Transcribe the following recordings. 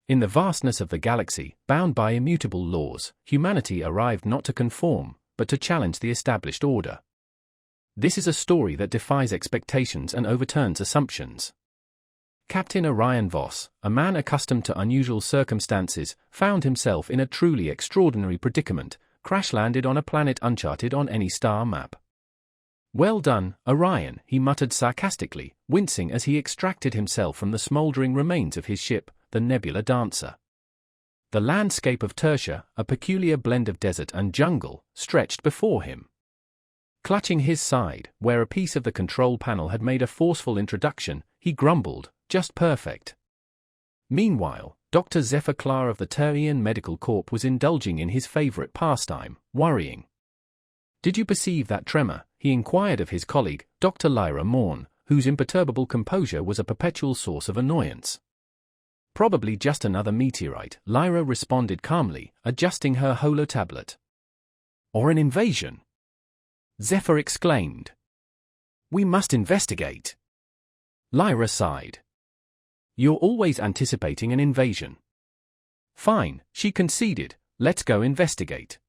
In the vastness of the galaxy, bound by immutable laws, humanity arrived not to conform, but to challenge the established order. This is a story that defies expectations and overturns assumptions. Captain Orion Voss, a man accustomed to unusual circumstances, found himself in a truly extraordinary predicament, crash-landed on a planet uncharted on any star map. "Well done, Orion," he muttered sarcastically, wincing as he extracted himself from the smoldering remains of his ship, the Nebula Dancer. The landscape of Tertia, a peculiar blend of desert and jungle, stretched before him. Clutching his side, where a piece of the control panel had made a forceful introduction, he grumbled, "Just perfect." Meanwhile, Dr. Zephyr Clark of the Terrian Medical Corps was indulging in his favorite pastime, worrying. "Did you perceive that tremor?" he inquired of his colleague, Dr. Lyra Morn, whose imperturbable composure was a perpetual source of annoyance. "Probably just another meteorite," Lyra responded calmly, adjusting her holotablet. "Or an invasion?" Zephyr exclaimed. "We must investigate." Lyra sighed. "You're always anticipating an invasion." "Fine," she conceded, "let's go investigate."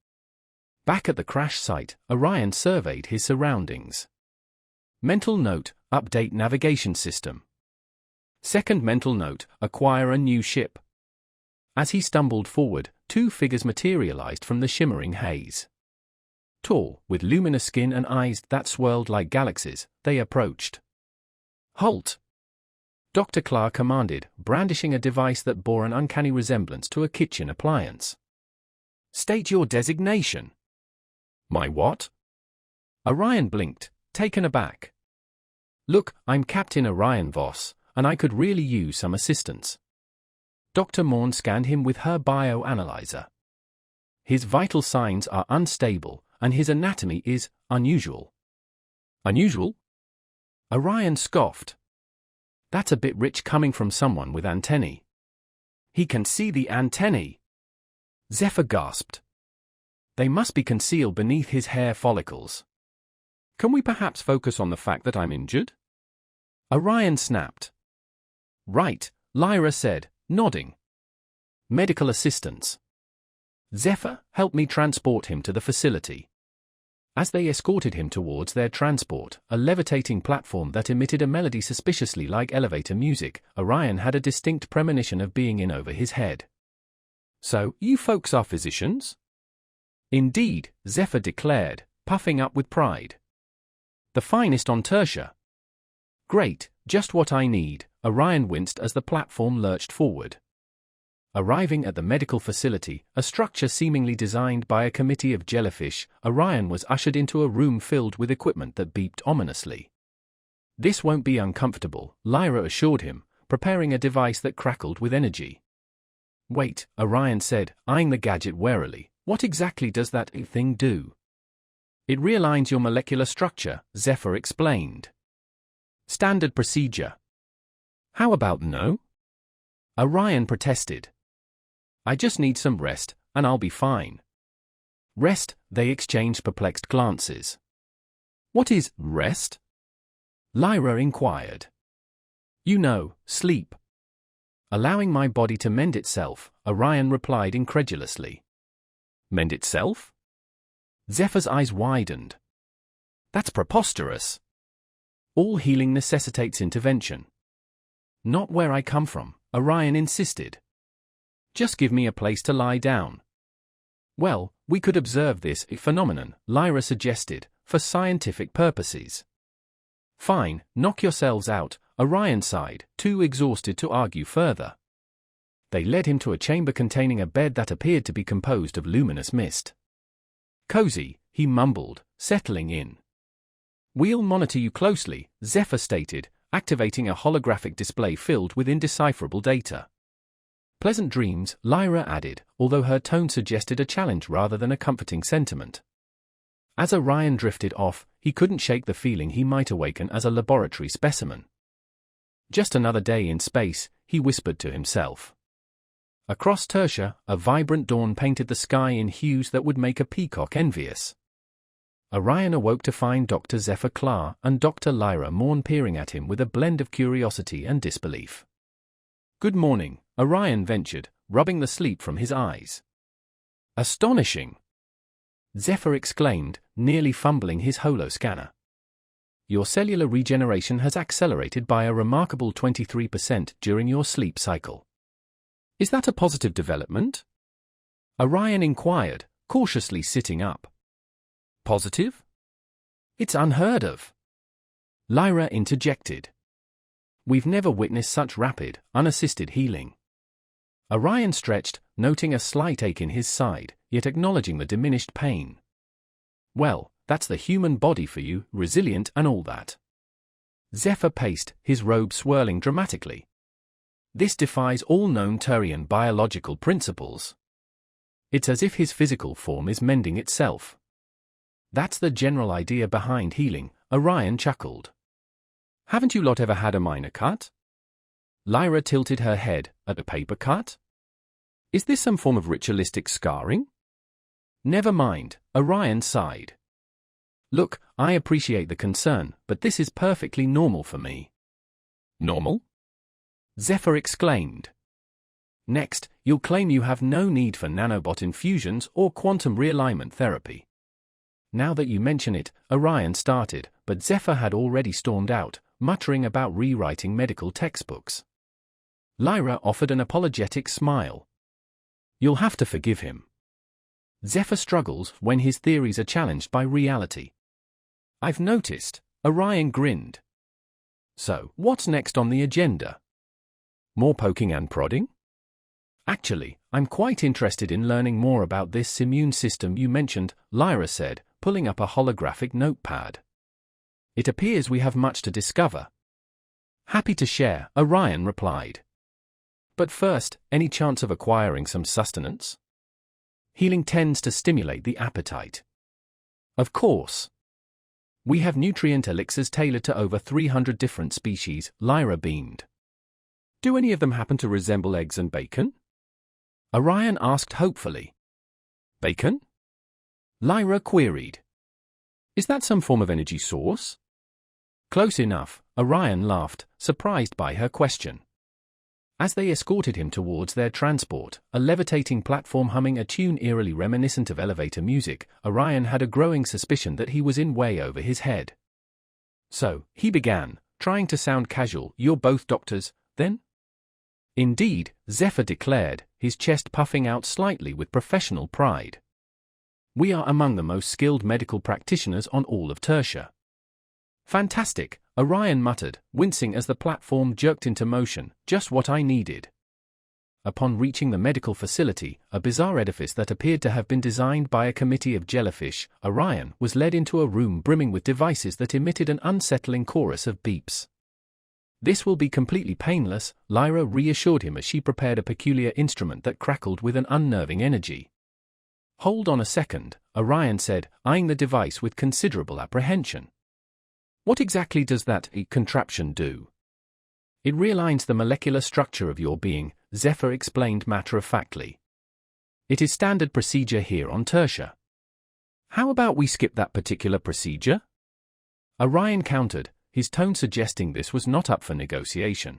Back at the crash site, Orion surveyed his surroundings. Mental note, update navigation system. Second mental note, acquire a new ship. As he stumbled forward, two figures materialized from the shimmering haze. Tall, with luminous skin and eyes that swirled like galaxies, they approached. "Halt!" Dr. Clark commanded, brandishing a device that bore an uncanny resemblance to a kitchen appliance. "State your designation." "My what?" Orion blinked, taken aback. "Look, I'm Captain Orion Voss, and I could really use some assistance." Dr. Morn scanned him with her bioanalyzer. "His vital signs are unstable, and his anatomy is unusual." "Unusual?" Orion scoffed. "That's a bit rich coming from someone with antennae." "He can see the antennae!" Zephyr gasped. "They must be concealed beneath his hair follicles." "Can we perhaps focus on the fact that I'm injured?" Orion snapped. "Right," Lyra said, nodding. "Medical assistance. Zephyr, help me transport him to the facility." As they escorted him towards their transport, a levitating platform that emitted a melody suspiciously like elevator music, Orion had a distinct premonition of being in over his head. "So, you folks are physicians?" "Indeed," Zephyr declared, puffing up with pride. "The finest on Tertia." "Great, just what I need," Orion winced as the platform lurched forward. Arriving at the medical facility, a structure seemingly designed by a committee of jellyfish, Orion was ushered into a room filled with equipment that beeped ominously. "This won't be uncomfortable," Lyra assured him, preparing a device that crackled with energy. "Wait," Orion said, eyeing the gadget warily, "what exactly does that thing do?" "It realigns your molecular structure," Zephyr explained. "Standard procedure." "How about no?" Orion protested. "I just need some rest, and I'll be fine." "Rest?" They exchanged perplexed glances. "What is rest?" Lyra inquired. "You know, sleep." "Allowing my body to mend itself," Orion replied incredulously. "Mend itself?" Zephyr's eyes widened. "That's preposterous. All healing necessitates intervention." "Not where I come from," Orion insisted. "Just give me a place to lie down." "Well, we could observe this phenomenon," Lyra suggested, "for scientific purposes." "Fine, knock yourselves out," Orion sighed, too exhausted to argue further. They led him to a chamber containing a bed that appeared to be composed of luminous mist. "Cozy," he mumbled, settling in. "We'll monitor you closely," Zephyr stated, activating a holographic display filled with indecipherable data. "Pleasant dreams," Lyra added, although her tone suggested a challenge rather than a comforting sentiment. As Orion drifted off, he couldn't shake the feeling he might awaken as a laboratory specimen. "Just another day in space," he whispered to himself. Across Tertia, a vibrant dawn painted the sky in hues that would make a peacock envious. Orion awoke to find Dr. Zephyr Clark and Dr. Lyra Morn peering at him with a blend of curiosity and disbelief. "Good morning," Orion ventured, rubbing the sleep from his eyes. Astonishing! Zephyr exclaimed, nearly fumbling his holoscanner. Your cellular regeneration has accelerated by a remarkable 23% during your sleep cycle. Is that a positive development? Orion inquired, cautiously sitting up. Positive? It's unheard of. Lyra interjected. We've never witnessed such rapid, unassisted healing. Orion stretched, noting a slight ache in his side, yet acknowledging the diminished pain. Well, that's the human body for you, resilient and all that. Zephyr paced, his robe swirling dramatically. This defies all known Turian biological principles. It's as if his physical form is mending itself. That's the general idea behind healing, Orion chuckled. Haven't you lot ever had a minor cut? Lyra tilted her head. At a paper cut? Is this some form of ritualistic scarring? Never mind, Orion sighed. Look, I appreciate the concern, but this is perfectly normal for me. Normal? Zephyr exclaimed. Next, you'll claim you have no need for nanobot infusions or quantum realignment therapy. Now that you mention it, Orion started, but Zephyr had already stormed out, muttering about rewriting medical textbooks. Lyra offered an apologetic smile. You'll have to forgive him. Zephyr struggles when his theories are challenged by reality. I've noticed, Orion grinned. So, what's next on the agenda? More poking and prodding? Actually, I'm quite interested in learning more about this immune system you mentioned, Lyra said, pulling up a holographic notepad. It appears we have much to discover. Happy to share, Orion replied. But first, any chance of acquiring some sustenance? Healing tends to stimulate the appetite. Of course. We have nutrient elixirs tailored to over 300 different species, Lyra beamed. Do any of them happen to resemble eggs and bacon? Orion asked hopefully. Bacon? Lyra queried. Is that some form of energy source? Close enough, Orion laughed, surprised by her question. As they escorted him towards their transport, a levitating platform humming a tune eerily reminiscent of elevator music, Orion had a growing suspicion that he was in way over his head. So, he began, trying to sound casual, you're both doctors, then? Indeed, Zephyr declared, his chest puffing out slightly with professional pride. We are among the most skilled medical practitioners on all of Tertia. Fantastic, Orion muttered, wincing as the platform jerked into motion, just what I needed. Upon reaching the medical facility, a bizarre edifice that appeared to have been designed by a committee of jellyfish, Orion was led into a room brimming with devices that emitted an unsettling chorus of beeps. This will be completely painless, Lyra reassured him as she prepared a peculiar instrument that crackled with an unnerving energy. Hold on a second, Orion said, eyeing the device with considerable apprehension. What exactly does that contraption do? It realigns the molecular structure of your being, Zephyr explained matter-of-factly. It is standard procedure here on Tertia. How about we skip that particular procedure? Orion countered, his tone suggesting this was not up for negotiation.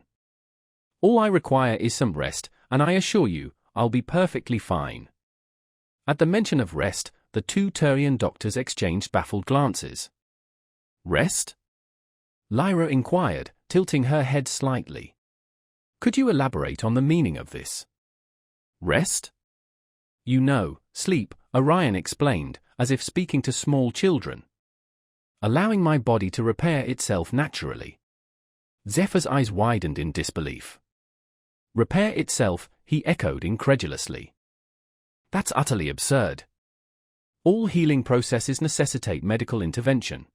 All I require is some rest, and I assure you, I'll be perfectly fine. At the mention of rest, the two Turian doctors exchanged baffled glances. Rest? Lyra inquired, tilting her head slightly. Could you elaborate on the meaning of this? Rest? You know, sleep, Orion explained, as if speaking to small children. Allowing my body to repair itself naturally. Zephyr's eyes widened in disbelief. Repair itself, he echoed incredulously. That's utterly absurd. All healing processes necessitate medical intervention.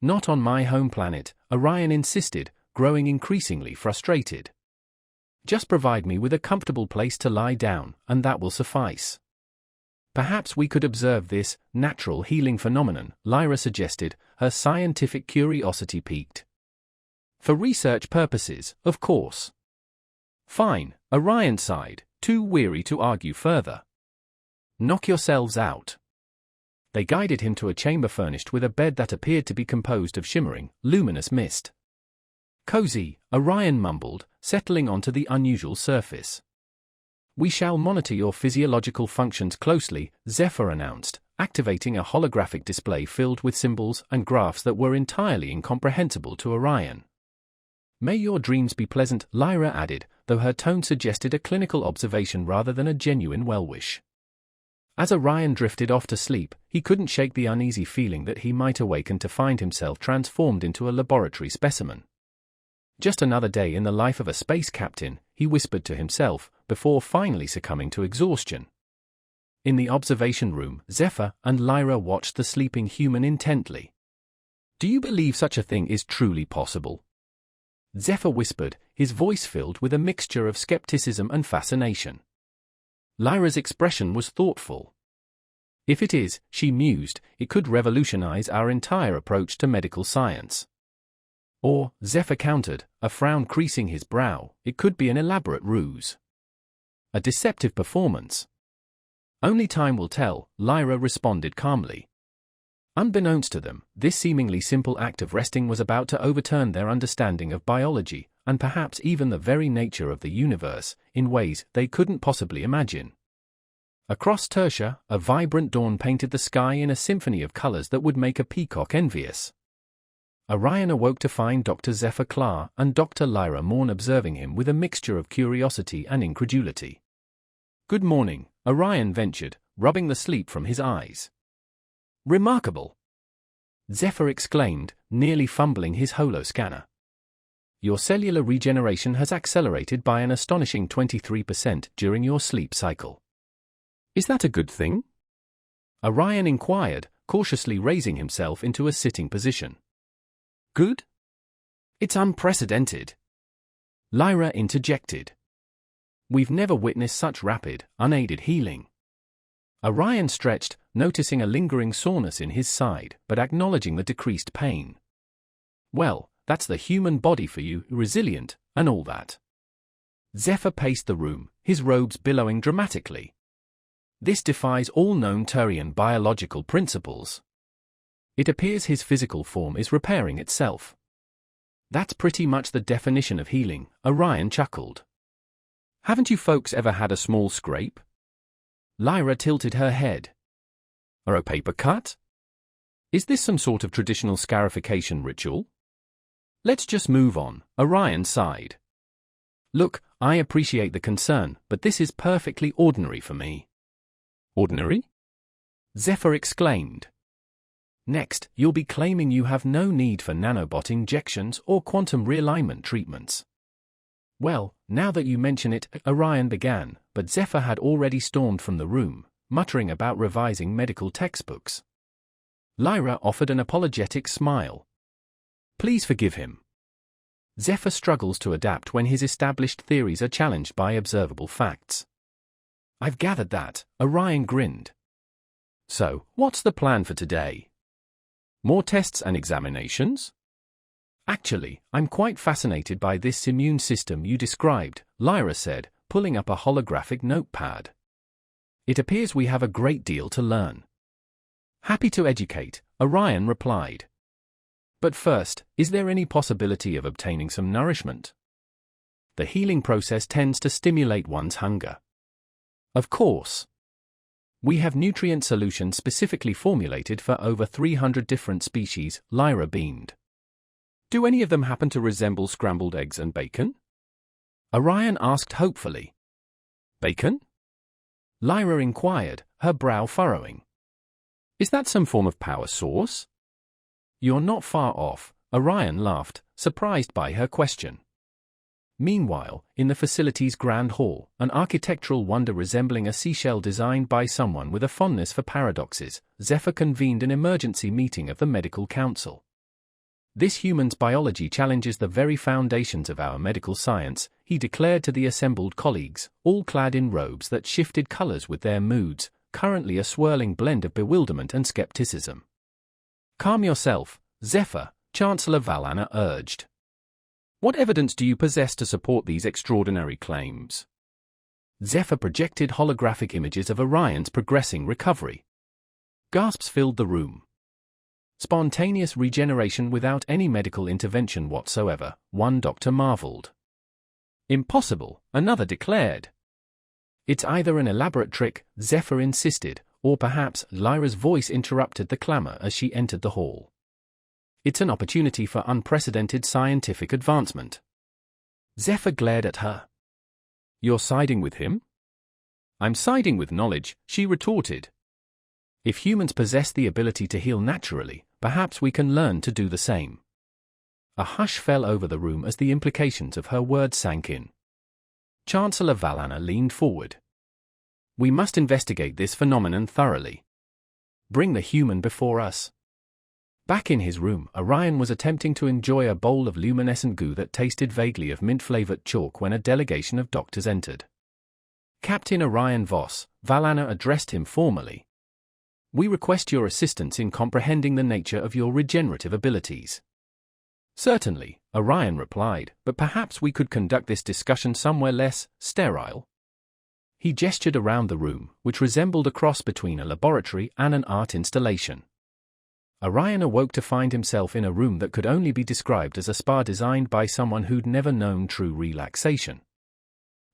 Not on my home planet, Orion insisted, growing increasingly frustrated. Just provide me with a comfortable place to lie down, and that will suffice. Perhaps we could observe this natural healing phenomenon, Lyra suggested, her scientific curiosity piqued. For research purposes, of course. Fine, Orion sighed, too weary to argue further. Knock yourselves out. They guided him to a chamber furnished with a bed that appeared to be composed of shimmering, luminous mist. Cozy, Orion mumbled, settling onto the unusual surface. We shall monitor your physiological functions closely, Zephyr announced, activating a holographic display filled with symbols and graphs that were entirely incomprehensible to Orion. May your dreams be pleasant, Lyra added, though her tone suggested a clinical observation rather than a genuine well-wish. As Orion drifted off to sleep, he couldn't shake the uneasy feeling that he might awaken to find himself transformed into a laboratory specimen. Just another day in the life of a space captain, he whispered to himself, before finally succumbing to exhaustion. In the observation room, Zephyr and Lyra watched the sleeping human intently. Do you believe such a thing is truly possible? Zephyr whispered, his voice filled with a mixture of skepticism and fascination. Lyra's expression was thoughtful. If it is, she mused, it could revolutionize our entire approach to medical science. Or, Zephyr countered, a frown creasing his brow, it could be an elaborate ruse. A deceptive performance. Only time will tell, Lyra responded calmly. Unbeknownst to them, this seemingly simple act of resting was about to overturn their understanding of biology, and perhaps even the very nature of the universe, in ways they couldn't possibly imagine. Across Tertia, a vibrant dawn painted the sky in a symphony of colors that would make a peacock envious. Orion awoke to find Dr. Zephyr Clark and Dr. Lyra Morn observing him with a mixture of curiosity and incredulity. Good morning, Orion ventured, rubbing the sleep from his eyes. Remarkable! Zephyr exclaimed, nearly fumbling his holoscanner. Your cellular regeneration has accelerated by an astonishing 23% during your sleep cycle. Is that a good thing? Orion inquired, cautiously raising himself into a sitting position. Good? It's unprecedented. Lyra interjected. We've never witnessed such rapid, unaided healing. Orion stretched, noticing a lingering soreness in his side, but acknowledging the decreased pain. Well, that's the human body for you, resilient, and all that. Zephyr paced the room, his robes billowing dramatically. This defies all known Turian biological principles. It appears his physical form is repairing itself. That's pretty much the definition of healing, Orion chuckled. Haven't you folks ever had a small scrape? Lyra tilted her head. Or a paper cut? Is this some sort of traditional scarification ritual? Let's just move on, Orion sighed. Look, I appreciate the concern, but this is perfectly ordinary for me. Ordinary? Zephyr exclaimed. Next, you'll be claiming you have no need for nanobot injections or quantum realignment treatments. Well, now that you mention it, Orion began, but Zephyr had already stormed from the room, muttering about revising medical textbooks. Lyra offered an apologetic smile. Please forgive him. Zephyr struggles to adapt when his established theories are challenged by observable facts. I've gathered that, Orion grinned. So, what's the plan for today? More tests and examinations? Actually, I'm quite fascinated by this immune system you described, Lyra said, pulling up a holographic notepad. It appears we have a great deal to learn. Happy to educate, Orion replied. But first, is there any possibility of obtaining some nourishment? The healing process tends to stimulate one's hunger. Of course. We have nutrient solutions specifically formulated for over 300 different species, Lyra beamed. Do any of them happen to resemble scrambled eggs and bacon? Orion asked hopefully. Bacon? Lyra inquired, her brow furrowing. Is that some form of power source? You're not far off, Orion laughed, surprised by her question. Meanwhile, in the facility's grand hall, an architectural wonder resembling a seashell designed by someone with a fondness for paradoxes, Zephyr convened an emergency meeting of the medical council. This human's biology challenges the very foundations of our medical science, he declared to the assembled colleagues, all clad in robes that shifted colors with their moods, currently a swirling blend of bewilderment and skepticism. Calm yourself, Zephyr, Chancellor Valana urged. What evidence do you possess to support these extraordinary claims? Zephyr projected holographic images of Orion's progressing recovery. Gasps filled the room. Spontaneous regeneration without any medical intervention whatsoever, one doctor marveled. Impossible, another declared. It's either an elaborate trick, Zephyr insisted, or perhaps Lyra's voice interrupted the clamor as she entered the hall. It's an opportunity for unprecedented scientific advancement. Zephyr glared at her. You're siding with him? I'm siding with knowledge, she retorted. If humans possess the ability to heal naturally, perhaps we can learn to do the same. A hush fell over the room as the implications of her words sank in. Chancellor Valana leaned forward. We must investigate this phenomenon thoroughly. Bring the human before us. Back in his room, Orion was attempting to enjoy a bowl of luminescent goo that tasted vaguely of mint-flavored chalk when a delegation of doctors entered. Captain Orion Voss, Valana addressed him formally. We request your assistance in comprehending the nature of your regenerative abilities. Certainly, Orion replied, but perhaps we could conduct this discussion somewhere less sterile. He gestured around the room, which resembled a cross between a laboratory and an art installation. Orion awoke to find himself in a room that could only be described as a spa designed by someone who'd never known true relaxation.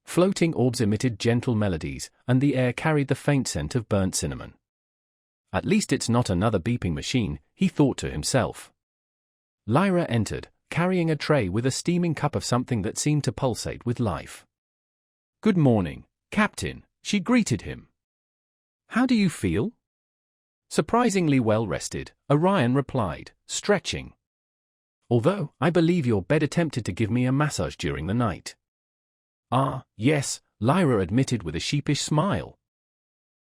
Floating orbs emitted gentle melodies, and the air carried the faint scent of burnt cinnamon. At least it's not another beeping machine, he thought to himself. Lyra entered, carrying a tray with a steaming cup of something that seemed to pulsate with life. Good morning, Captain, she greeted him. How do you feel? Surprisingly well rested, Orion replied, stretching. Although, I believe your bed attempted to give me a massage during the night. Ah, yes, Lyra admitted with a sheepish smile.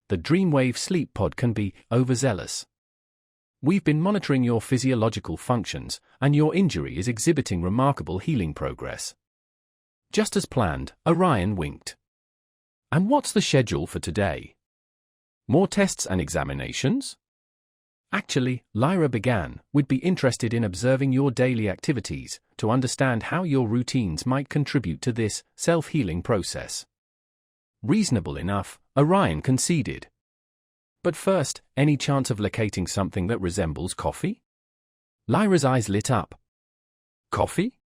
The Dreamwave sleep pod can be overzealous. We've been monitoring your physiological functions, and your injury is exhibiting remarkable healing progress. Just as planned, Orion winked. And what's the schedule for today? More tests and examinations? Actually, Lyra began, we'd be interested in observing your daily activities, to understand how your routines might contribute to this self-healing process. Reasonable enough, Orion conceded. But first, any chance of locating something that resembles coffee? Lyra's eyes lit up. Coffee?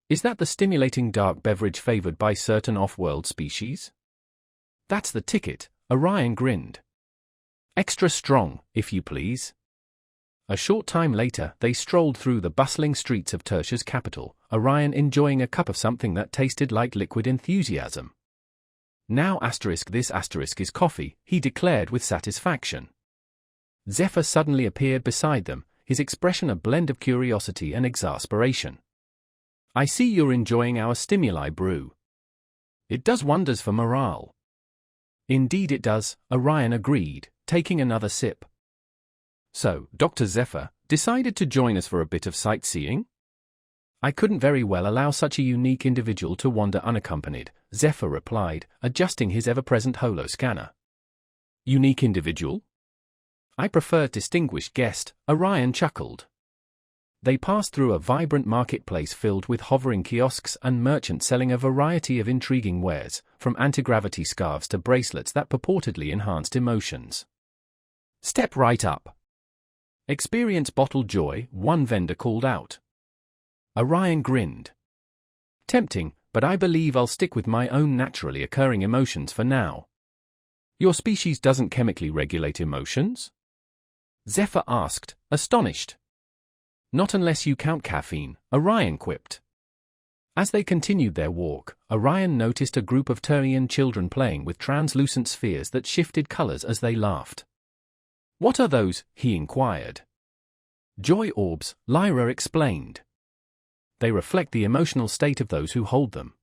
Is that the stimulating dark beverage favored by certain off-world species? That's the ticket, Orion grinned. Extra strong, if you please. A short time later, they strolled through the bustling streets of Tertia's capital, Orion enjoying a cup of something that tasted like liquid enthusiasm. Now this is coffee, he declared with satisfaction. Zephyr suddenly appeared beside them, his expression a blend of curiosity and exasperation. I see you're enjoying our stimuli brew. It does wonders for morale. Indeed it does, Orion agreed, taking another sip. So, Dr. Zephyr decided to join us for a bit of sightseeing? I couldn't very well allow such a unique individual to wander unaccompanied, Zephyr replied, adjusting his ever-present holo scanner. Unique individual? I prefer distinguished guest, Orion chuckled. They passed through a vibrant marketplace filled with hovering kiosks and merchants selling a variety of intriguing wares, from anti-gravity scarves to bracelets that purportedly enhanced emotions. Step right up. Experience bottled joy, one vendor called out. Orion grinned. Tempting, but I believe I'll stick with my own naturally occurring emotions for now. Your species doesn't chemically regulate emotions? Zephyr asked, astonished. Not unless you count caffeine, Orion quipped. As they continued their walk, Orion noticed a group of Turian children playing with translucent spheres that shifted colors as they laughed. What are those? He inquired. Joy orbs, Lyra explained. They reflect the emotional state of those who hold them.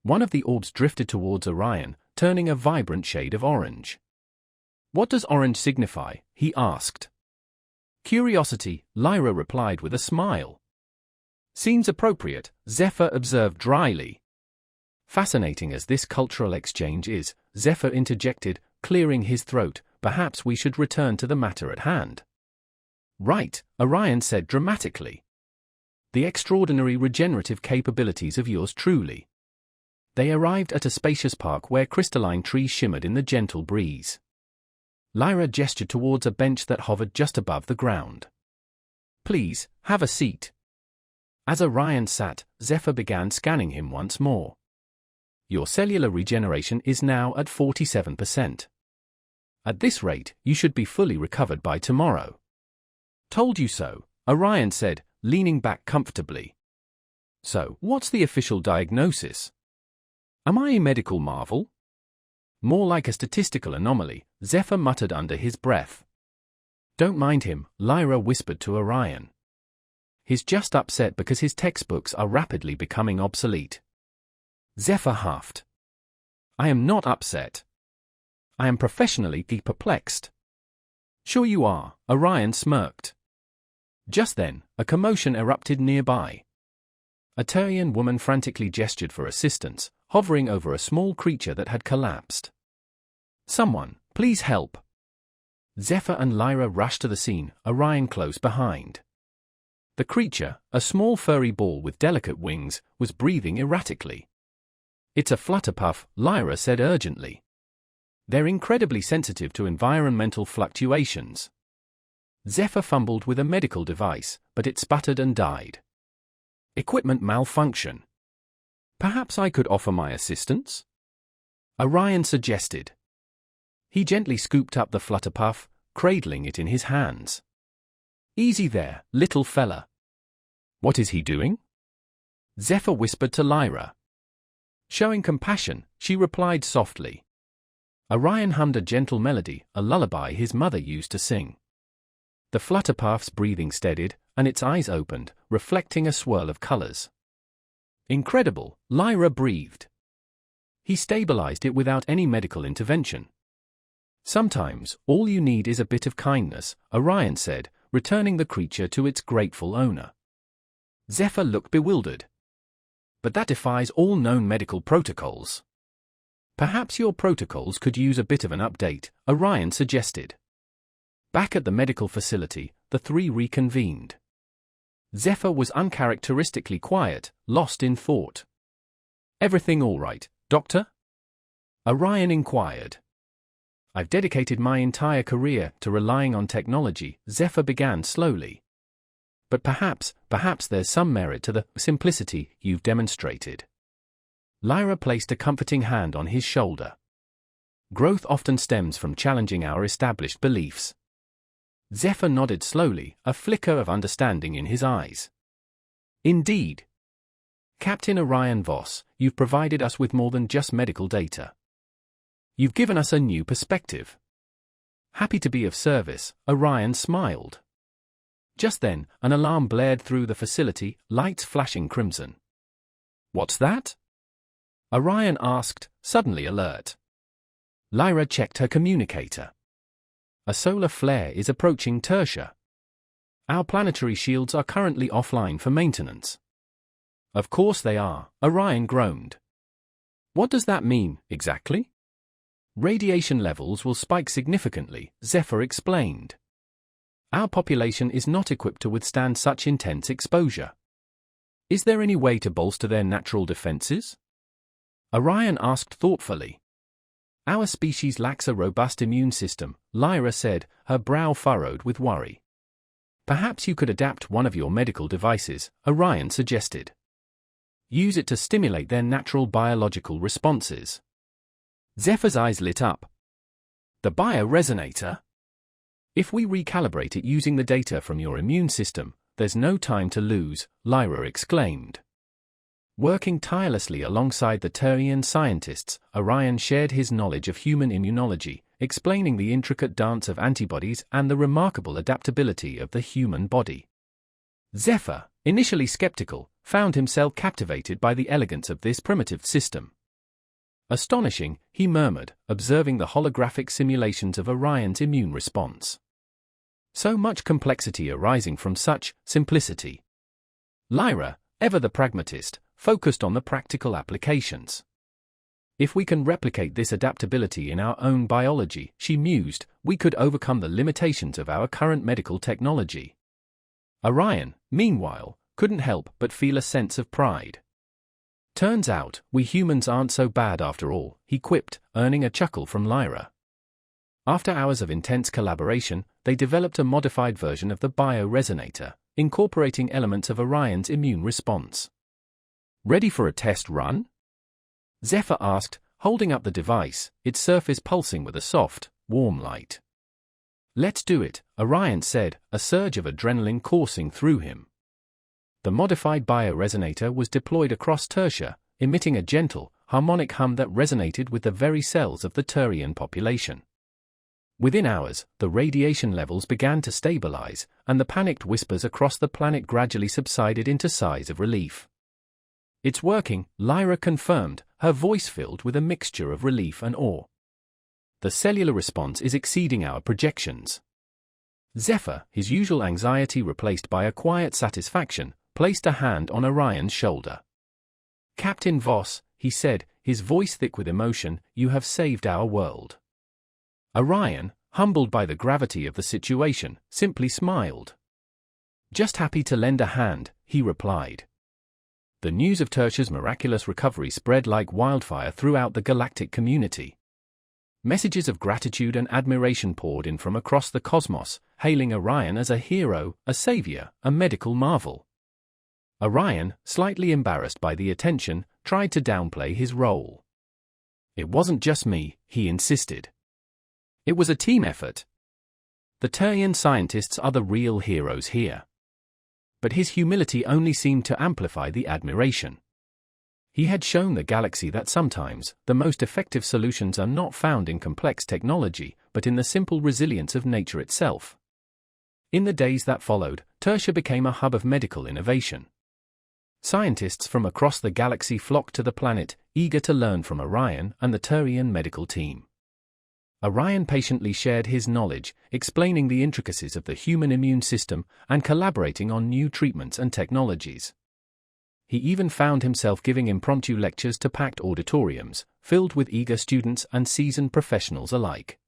One of the orbs drifted towards Orion, turning a vibrant shade of orange. What does orange signify? He asked. Curiosity, Lyra replied with a smile. Seems appropriate, Zephyr observed dryly. Fascinating as this cultural exchange is, Zephyr interjected, clearing his throat, perhaps we should return to the matter at hand. Right, Orion said dramatically. The extraordinary regenerative capabilities of yours truly. They arrived at a spacious park where crystalline trees shimmered in the gentle breeze. Lyra gestured towards a bench that hovered just above the ground. Please, have a seat. As Orion sat, Zephyr began scanning him once more. Your cellular regeneration is now at 47%. At this rate, you should be fully recovered by tomorrow. Told you so, Orion said, leaning back comfortably. So, what's the official diagnosis? Am I a medical marvel? More like a statistical anomaly, Zephyr muttered under his breath. Don't mind him, Lyra whispered to Orion. He's just upset because his textbooks are rapidly becoming obsolete. Zephyr huffed. I am not upset. I am professionally perplexed. Sure you are, Orion smirked. Just then, a commotion erupted nearby. A Turian woman frantically gestured for assistance, hovering over a small creature that had collapsed. Someone, please help. Zephyr and Lyra rushed to the scene, Orion close behind. The creature, a small furry ball with delicate wings, was breathing erratically. It's a flutterpuff, Lyra said urgently. They're incredibly sensitive to environmental fluctuations. Zephyr fumbled with a medical device, but it sputtered and died. Equipment malfunction. Perhaps I could offer my assistance? Orion suggested. He gently scooped up the flutterpuff, cradling it in his hands. Easy there, little fella. What is he doing? Zephyr whispered to Lyra. Showing compassion, she replied softly. Orion hummed a gentle melody, a lullaby his mother used to sing. The flutterpuff's breathing steadied, and its eyes opened, reflecting a swirl of colors. Incredible, Lyra breathed. He stabilized it without any medical intervention. Sometimes, all you need is a bit of kindness, Orion said, returning the creature to its grateful owner. Zephyr looked bewildered. But that defies all known medical protocols. Perhaps your protocols could use a bit of an update, Orion suggested. Back at the medical facility, the three reconvened. Zephyr was uncharacteristically quiet, lost in thought. Everything all right, Doctor? Orion inquired. I've dedicated my entire career to relying on technology, Zephyr began slowly. But perhaps there's some merit to the simplicity you've demonstrated. Lyra placed a comforting hand on his shoulder. Growth often stems from challenging our established beliefs. Zephyr nodded slowly, a flicker of understanding in his eyes. Indeed. Captain Orion Voss, you've provided us with more than just medical data. You've given us a new perspective. Happy to be of service, Orion smiled. Just then, an alarm blared through the facility, lights flashing crimson. What's that? Orion asked, suddenly alert. Lyra checked her communicator. A solar flare is approaching Tertia. Our planetary shields are currently offline for maintenance. Of course they are, Orion groaned. What does that mean, exactly? Radiation levels will spike significantly, Zephyr explained. Our population is not equipped to withstand such intense exposure. Is there any way to bolster their natural defenses? Orion asked thoughtfully. Our species lacks a robust immune system, Lyra said, her brow furrowed with worry. Perhaps you could adapt one of your medical devices, Orion suggested. Use it to stimulate their natural biological responses. Zephyr's eyes lit up. The bioresonator? If we recalibrate it using the data from your immune system, there's no time to lose, Lyra exclaimed. Working tirelessly alongside the Turian scientists, Orion shared his knowledge of human immunology, explaining the intricate dance of antibodies and the remarkable adaptability of the human body. Zephyr, initially skeptical, found himself captivated by the elegance of this primitive system. Astonishing, he murmured, observing the holographic simulations of Orion's immune response. So much complexity arising from such simplicity. Lyra, ever the pragmatist, focused on the practical applications. If we can replicate this adaptability in our own biology, she mused, we could overcome the limitations of our current medical technology. Orion, meanwhile, couldn't help but feel a sense of pride. Turns out, we humans aren't so bad after all, he quipped, earning a chuckle from Lyra. After hours of intense collaboration, they developed a modified version of the bioresonator, incorporating elements of Orion's immune response. "Ready for a test run?" Zephyr asked, holding up the device, its surface pulsing with a soft, warm light. "Let's do it," Orion said, a surge of adrenaline coursing through him. The modified bioresonator was deployed across Tertia, emitting a gentle, harmonic hum that resonated with the very cells of the Turian population. Within hours, the radiation levels began to stabilize, and the panicked whispers across the planet gradually subsided into sighs of relief. "It's working," Lyra confirmed, her voice filled with a mixture of relief and awe. "The cellular response is exceeding our projections." Zephyr, his usual anxiety replaced by a quiet satisfaction, placed a hand on Orion's shoulder. "Captain Voss," he said, his voice thick with emotion, "you have saved our world." Orion, humbled by the gravity of the situation, simply smiled. "Just happy to lend a hand," he replied. The news of Tertia's miraculous recovery spread like wildfire throughout the galactic community. Messages of gratitude and admiration poured in from across the cosmos, hailing Orion as a hero, a savior, a medical marvel. Orion, slightly embarrassed by the attention, tried to downplay his role. "It wasn't just me," he insisted. "It was a team effort. The Turian scientists are the real heroes here." But his humility only seemed to amplify the admiration. He had shown the galaxy that sometimes, the most effective solutions are not found in complex technology, but in the simple resilience of nature itself. In the days that followed, Tertia became a hub of medical innovation. Scientists from across the galaxy flocked to the planet, eager to learn from Orion and the Turian medical team. Orion patiently shared his knowledge, explaining the intricacies of the human immune system and collaborating on new treatments and technologies. He even found himself giving impromptu lectures to packed auditoriums, filled with eager students and seasoned professionals alike.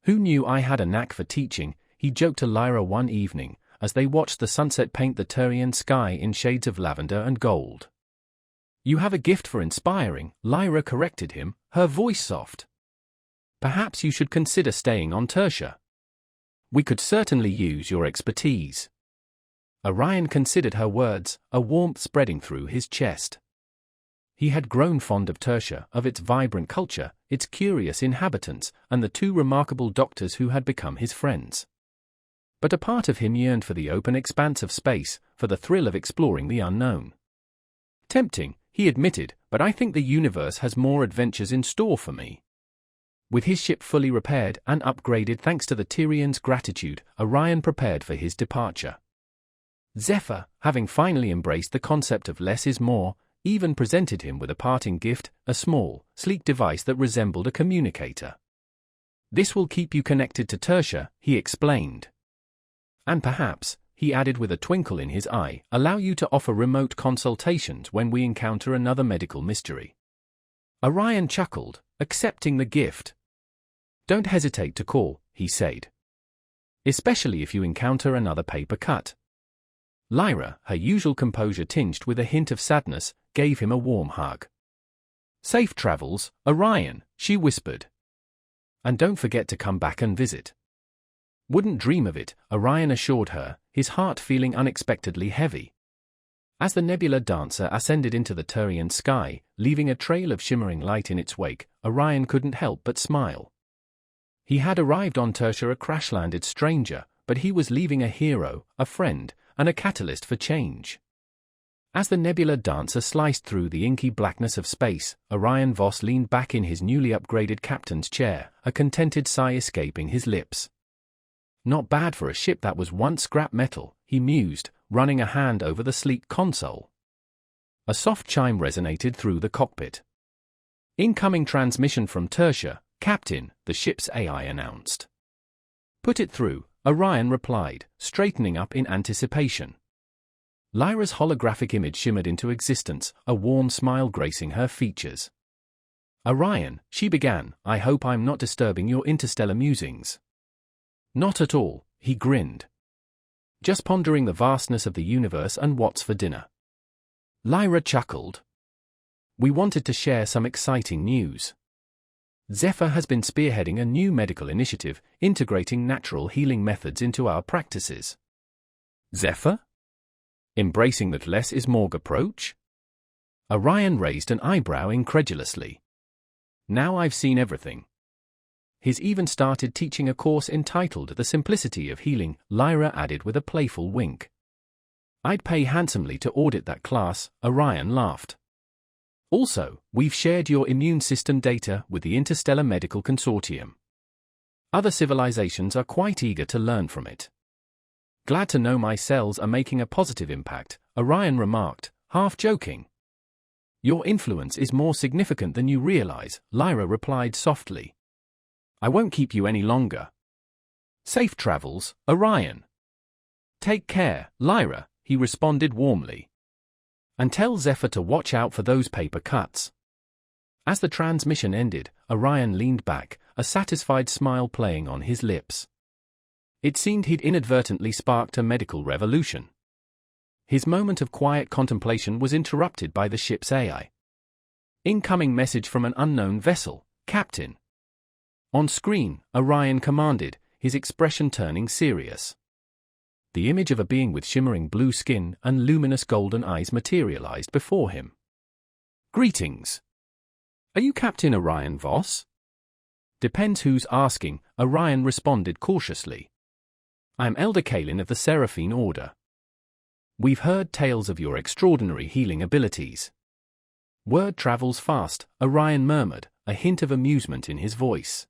"Who knew I had a knack for teaching?" he joked to Lyra one evening, as they watched the sunset paint the Turian sky in shades of lavender and gold. "You have a gift for inspiring," Lyra corrected him, her voice soft. "Perhaps you should consider staying on Tertia. We could certainly use your expertise." Orion considered her words, a warmth spreading through his chest. He had grown fond of Tertia, of its vibrant culture, its curious inhabitants, and the two remarkable doctors who had become his friends. But a part of him yearned for the open expanse of space, for the thrill of exploring the unknown. "Tempting," he admitted, "but I think the universe has more adventures in store for me." With his ship fully repaired and upgraded thanks to the Turians' gratitude, Orion prepared for his departure. Zephyr, having finally embraced the concept of less is more, even presented him with a parting gift, a small, sleek device that resembled a communicator. "This will keep you connected to Tertia," he explained. "And perhaps," he added with a twinkle in his eye, "allow you to offer remote consultations when we encounter another medical mystery." Orion chuckled, accepting the gift. "Don't hesitate to call," he said. "Especially if you encounter another paper cut." Lyra, her usual composure tinged with a hint of sadness, gave him a warm hug. "Safe travels, Orion," she whispered. "And don't forget to come back and visit." "Wouldn't dream of it," Orion assured her, his heart feeling unexpectedly heavy. As the Nebula Dancer ascended into the Turian sky, leaving a trail of shimmering light in its wake, Orion couldn't help but smile. He had arrived on Tertia a crash-landed stranger, but he was leaving a hero, a friend, and a catalyst for change. As the Nebula Dancer sliced through the inky blackness of space, Orion Voss leaned back in his newly upgraded captain's chair, a contented sigh escaping his lips. "Not bad for a ship that was once scrap metal," he mused, running a hand over the sleek console. A soft chime resonated through the cockpit. "Incoming transmission from Tertia, Captain," the ship's AI announced. "Put it through," Orion replied, straightening up in anticipation. Lyra's holographic image shimmered into existence, a warm smile gracing her features. "Orion," she began, "I hope I'm not disturbing your interstellar musings." "Not at all," he grinned. "Just pondering the vastness of the universe and what's for dinner." Lyra chuckled. "We wanted to share some exciting news. Zephyr has been spearheading a new medical initiative, integrating natural healing methods into our practices. Zephyr? Embracing that less is more approach? Orion raised an eyebrow incredulously. Now I've seen everything. He's even started teaching a course entitled The Simplicity of Healing, Lyra added with a playful wink. I'd pay handsomely to audit that class, Orion laughed. Also, we've shared your immune system data with the Interstellar Medical Consortium. Other civilizations are quite eager to learn from it. Glad to know my cells are making a positive impact, Orion remarked, half joking. Your influence is more significant than you realize, Lyra replied softly. I won't keep you any longer. Safe travels, Orion. Take care, Lyra, he responded warmly. And tell Zephyr to watch out for those paper cuts. As the transmission ended, Orion leaned back, a satisfied smile playing on his lips. It seemed he'd inadvertently sparked a medical revolution. His moment of quiet contemplation was interrupted by the ship's AI. Incoming message from an unknown vessel, Captain. On screen, Orion commanded, his expression turning serious. The image of a being with shimmering blue skin and luminous golden eyes materialized before him. Greetings. Are you Captain Orion Voss? Depends who's asking, Orion responded cautiously. I'm Elder Kalin of the Seraphine Order. We've heard tales of your extraordinary healing abilities. Word travels fast, Orion murmured, a hint of amusement in his voice.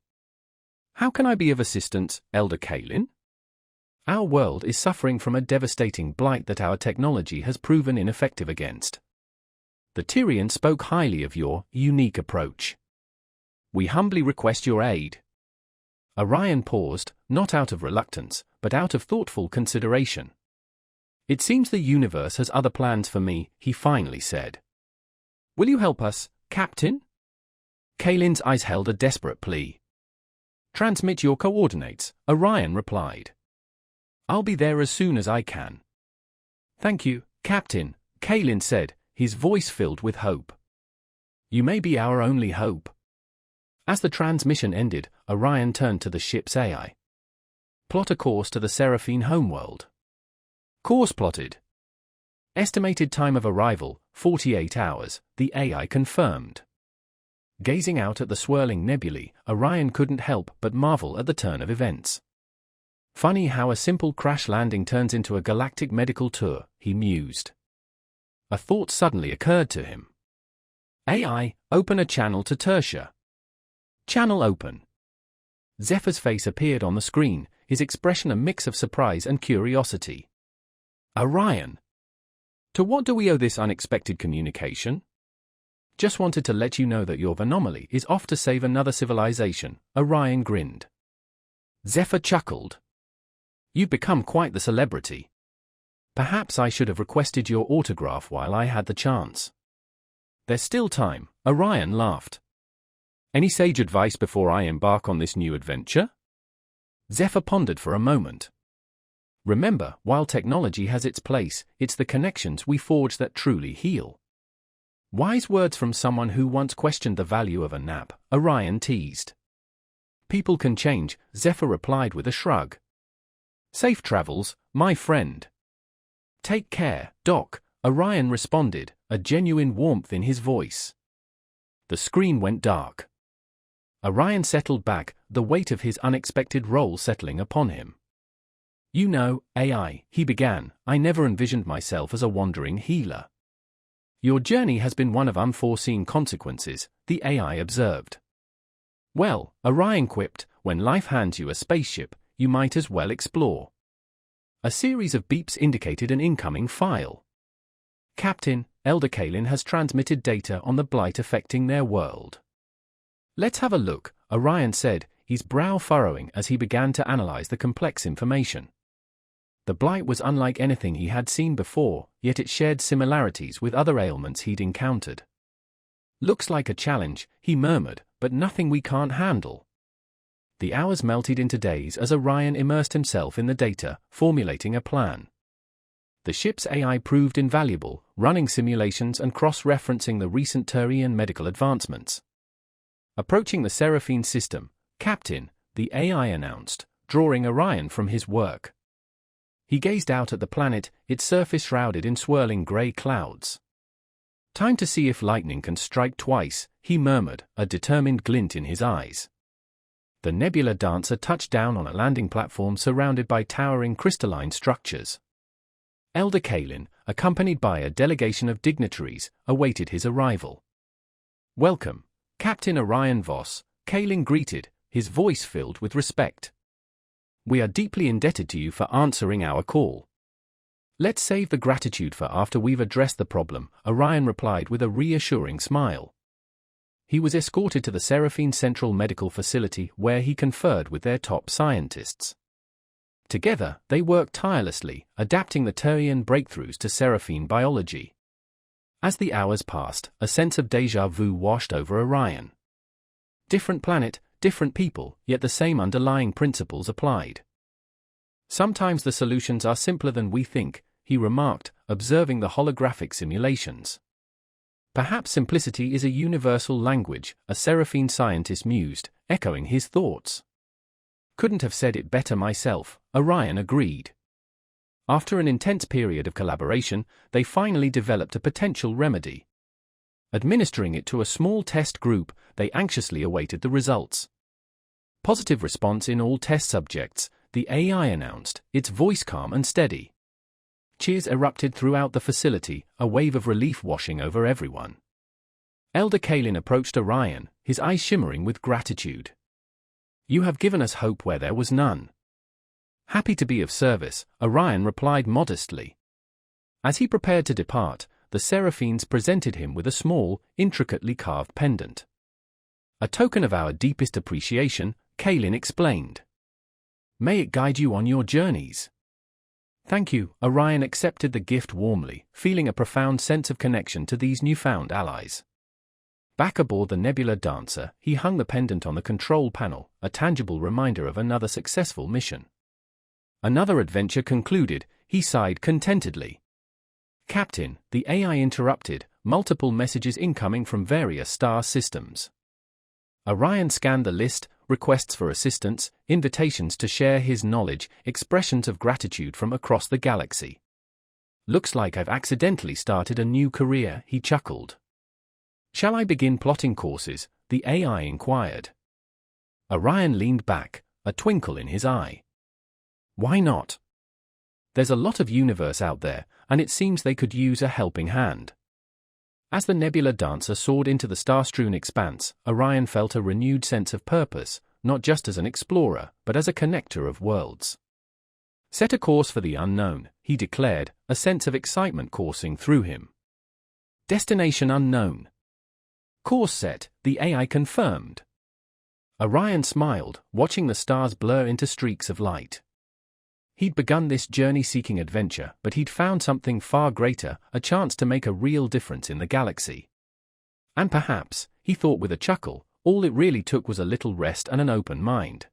How can I be of assistance, Elder Kalin? Our world is suffering from a devastating blight that our technology has proven ineffective against. The Tyrian spoke highly of your unique approach. We humbly request your aid. Orion paused, not out of reluctance, but out of thoughtful consideration. It seems the universe has other plans for me, he finally said. Will you help us, Captain? Kalin's eyes held a desperate plea. Transmit your coordinates, Orion replied. I'll be there as soon as I can. Thank you, Captain, Kalin said, his voice filled with hope. You may be our only hope. As the transmission ended, Orion turned to the ship's AI. Plot a course to the Seraphine homeworld. Course plotted. Estimated time of arrival, 48 hours, the AI confirmed. Gazing out at the swirling nebulae, Orion couldn't help but marvel at the turn of events. Funny how a simple crash landing turns into a galactic medical tour, he mused. A thought suddenly occurred to him. AI, open a channel to Tertia. Channel open. Zephyr's face appeared on the screen, his expression a mix of surprise and curiosity. Orion. To what do we owe this unexpected communication? Just wanted to let you know that your anomaly is off to save another civilization, Orion grinned. Zephyr chuckled. You've become quite the celebrity. Perhaps I should have requested your autograph while I had the chance. There's still time, Orion laughed. Any sage advice before I embark on this new adventure? Zephyr pondered for a moment. Remember, while technology has its place, it's the connections we forge that truly heal. Wise words from someone who once questioned the value of a nap, Orion teased. People can change, Zephyr replied with a shrug. Safe travels, my friend. Take care, Doc, Orion responded, a genuine warmth in his voice. The screen went dark. Orion settled back, the weight of his unexpected role settling upon him. You know, AI, he began, I never envisioned myself as a wandering healer. Your journey has been one of unforeseen consequences, the AI observed. Well, Orion quipped, when life hands you a spaceship, you might as well explore. A series of beeps indicated an incoming file. Captain, Elder Kalin has transmitted data on the blight affecting their world. Let's have a look, Orion said, his brow furrowing as he began to analyze the complex information. The blight was unlike anything he had seen before, yet it shared similarities with other ailments he'd encountered. Looks like a challenge, he murmured, but nothing we can't handle. The hours melted into days as Orion immersed himself in the data, formulating a plan. The ship's AI proved invaluable, running simulations and cross-referencing the recent Turian medical advancements. Approaching the Seraphine system, Captain, the AI announced, drawing Orion from his work. He gazed out at the planet, its surface shrouded in swirling grey clouds. "Time to see if lightning can strike twice," he murmured, a determined glint in his eyes. The Nebula Dancer touched down on a landing platform surrounded by towering crystalline structures. Elder Kalin, accompanied by a delegation of dignitaries, awaited his arrival. "Welcome, Captain Orion Voss," Kalin greeted, his voice filled with respect. "We are deeply indebted to you for answering our call." "Let's save the gratitude for after we've addressed the problem," Orion replied with a reassuring smile. He was escorted to the Seraphine Central Medical Facility where he conferred with their top scientists. Together, they worked tirelessly, adapting the Turian breakthroughs to Seraphine biology. As the hours passed, a sense of déjà vu washed over Orion. Different planet, different people, yet the same underlying principles applied. "Sometimes the solutions are simpler than we think," he remarked, observing the holographic simulations. "Perhaps simplicity is a universal language," a Seraphine scientist mused, echoing his thoughts. "Couldn't have said it better myself," Orion agreed. After an intense period of collaboration, they finally developed a potential remedy. Administering it to a small test group, they anxiously awaited the results. "Positive response in all test subjects," the AI announced, its voice calm and steady. Cheers erupted throughout the facility, a wave of relief washing over everyone. Elder Kalin approached Orion, his eyes shimmering with gratitude. "You have given us hope where there was none." "Happy to be of service," Orion replied modestly. As he prepared to depart, the Seraphines presented him with a small, intricately carved pendant. "A token of our deepest appreciation," Kalin explained. "May it guide you on your journeys." "Thank you," Orion accepted the gift warmly, feeling a profound sense of connection to these newfound allies. Back aboard the Nebula Dancer, he hung the pendant on the control panel, a tangible reminder of another successful mission. Another adventure concluded, he sighed contentedly. "Captain," the AI interrupted, multiple messages incoming from various star systems. Orion scanned the list, requests for assistance, invitations to share his knowledge, expressions of gratitude from across the galaxy. "Looks like I've accidentally started a new career," he chuckled. "Shall I begin plotting courses?" the AI inquired. Orion leaned back, a twinkle in his eye. "Why not? There's a lot of universe out there, and it seems they could use a helping hand." As the Nebula Dancer soared into the star-strewn expanse, Orion felt a renewed sense of purpose, not just as an explorer, but as a connector of worlds. "Set a course for the unknown," he declared, a sense of excitement coursing through him. "Destination unknown." "Course set," the AI confirmed. Orion smiled, watching the stars blur into streaks of light. He'd begun this journey-seeking adventure, but he'd found something far greater, a chance to make a real difference in the galaxy. And perhaps, he thought with a chuckle, all it really took was a little rest and an open mind.